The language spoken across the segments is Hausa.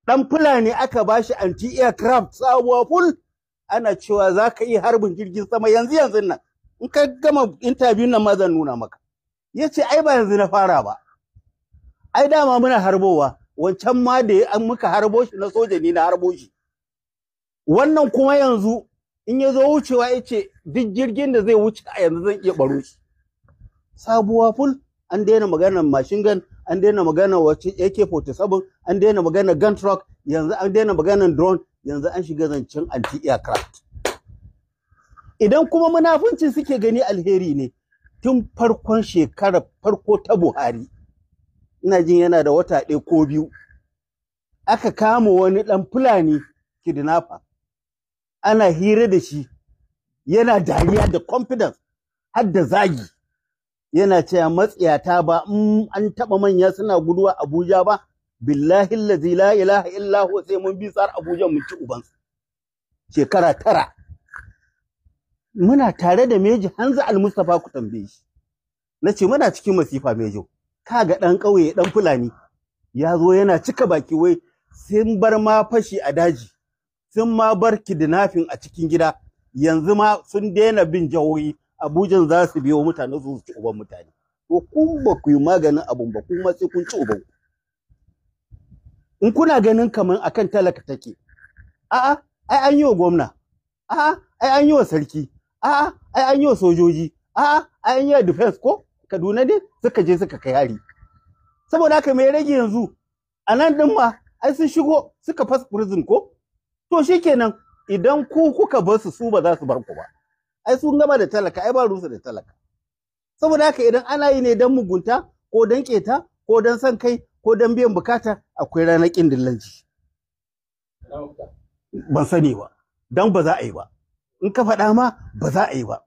ɗan Fulani aka bashi anti-aircraft sabuwa full, ana cewa za ka iya harbin jirgin sama yanzu nan. In ka gama interview nan ma zan nuna maka. Ya ce ai ba yanzu na fara ba. Ai dama muna harbowa, wancan ma da an muka harbo shi na soja ne na harbo shi. Wannan kuma yanzu in ya zo wucewa ya ce duk jirgin da zai wuce a yanzu zan iya baro shi. Sabuwa full, an daina maganar machine gun, an daina maganar wace AK-47, an daina maganar gun truck, yanzu an daina maganar drone, yanzu an shiga zancen anti-aircraft. Idan kuma munafunci suke gani alheri ne, tun farkon shekarar farko ta Buhari, ina jin yana da wata 1 ko 2, aka kama wani ɗan Fulani kidnapper, ana hira da shi, yana dariya da confidence, har da zagi. Yana cewa matsiyata ba an taɓa manya suna guduwa Abuja ba, billahi allazi la ilaha illa huwa sai mun bi tsar Abuja mun ci ubansu. Shekara 9 muna tare da Meji Hanza Al-Mustapha, ku tambaye shi. Nace muna cikin masifa Mejo, kaga ɗan ƙauye ɗan Fulani ya zo yana cika baki wai sun bar ma fashi a daji, sun ma bar kidnapping a cikin gida, yanzu ma sun daina bin jihohi, Abuja za su biyo mutane su ci uban mutane. To kun ba ku yi maganin abun ba, kuma sai kun ci uban. In kuna ganin kaman akan talaka take, a'a ai an yi wa gwamna, a'a ai an yi wa sarki, a'a ai an yi wa sojoji, a'a ai an yi wa defense ko Kaduna ne suka je suka kai hari. Saboda haka mai rage yanzu a nan din ma ai sun shigo suka fas prison ko? To shikenan idan ku kuka bar su ba za su bar ku ba. Ai sun gama da talaka, ai ba rusu da talaka. Saboda haka idan ana yi ne don mugunta ko don keta ko don son kai ko don biyan bukata, akwai ranar kin dillanci. Ban sani ba, don ba za a yi ba. In ka faɗa ma ba za a yi ba.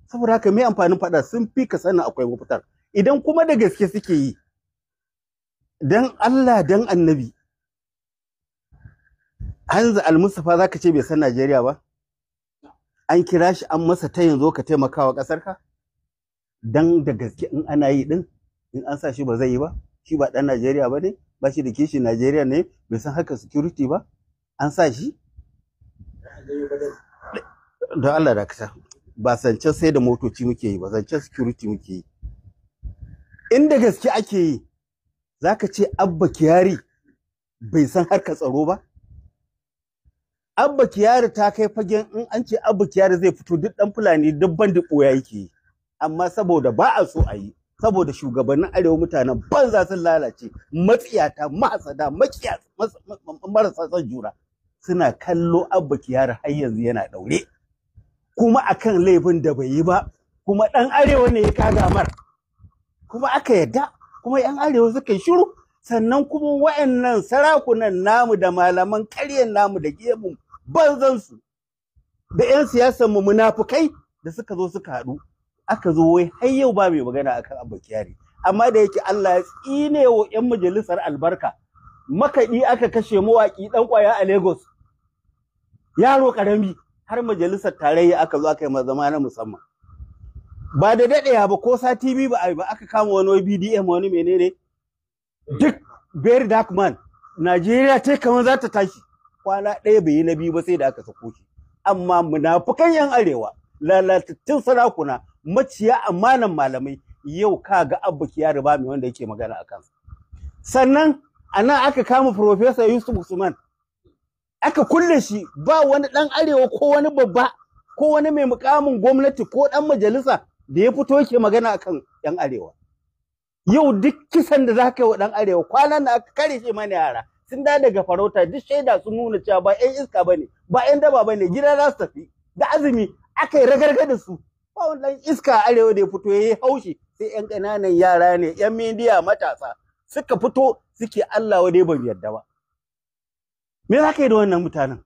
Saboda haka mai amfanin faɗa, sun fi ka sanin akwai mafitar. Idan kuma da gaske suke yi, dan Allah dan Annabi, Hanza Al-Mustapha zaka ce bai san Najeriya ba? An kira shi an masa ta yanzu ka taimaka wa ƙasarka? Dan da gaske in ana yi din, in an sa shi ba zai yi ba? Shi ba ɗan Najeriya ba ne? Ba shi da kishi Najeriya ne? Bai san haka security ba? An sa shi? Don Allah da kasa. Ba zancen sai da motoci muke yi ba, zancen security muke yi. Inda gaske ake yi, za ka ce Abba Kyari bai san harkar tsaro ba? Abba Kyari ta kai fagen in an ce Abba Kyari zai fito duk ɗan Fulani duk bandi ɓoya yake yi. Amma saboda ba a so a yi, saboda shugabannin arewa mutanen banza sun lalace, matsiyata, mahasada, marasa son jura, suna kallo Abba Kyari har yanzu yana ɗaure. Kuma akan laifin da bai yi ba, kuma ɗan arewa ne ya kaga mar. Kuma aka yadda, kuma ‘yan arewa suka yi shiru, sannan kuma wa'annan sarakunan namu da malaman ƙaryan namu da gemu banzansu, da ‘yan siyasanmu munafukai da suka zo suka haɗu, aka zo wai har yau ba mai magana akan Abba Kyari. Amma da yake Allah ya tsine wa ‘yan majalisar albarka, makaɗi aka kashe mawaƙi ɗan ƙwaya a Lagos, yaro ƙarami, har majalisar tarayya aka zo aka yi zama na musamman. Ba da daɗewa ba ko sati biyu ba a yi ba, aka kama wani BDM wani menene, duk very dark man, Najeriya ta kamar za ta tashi, kwana ɗaya bai yi na biyu ba sai da aka sako shi. Amma munafukan ‘yan arewa, lalatattun sarakuna, maciya amanan malamai, yau ka ga Abba Kyari ba mai wanda yake magana a kansa. Sannan a nan aka kama Professor Yusuf Usman, aka kulle shi, ba wani ɗan arewa ko wani babba ko wani mai mukamin gwamnati ko ɗan majalisa da ya fito yake magana akan ‘yan arewa. Yau duk kisan da za ka yi wa ɗan arewa, kwanan da aka kare shi mana yara, sun da daga farauta, duk shaida sun nuna cewa ba ‘yan iska ba ne, ba ‘yan daba ba ne, gida za su tafi, da azumi aka yi ragarga da su. Ba wani ɗan iska a arewa da ya fito ya yi haushi, sai ‘yan ƙananan yara ne, ‘yan midiya matasa, suka fito suke Allah wa dai ban yarda ba. Me za ka yi da wannan mutanen?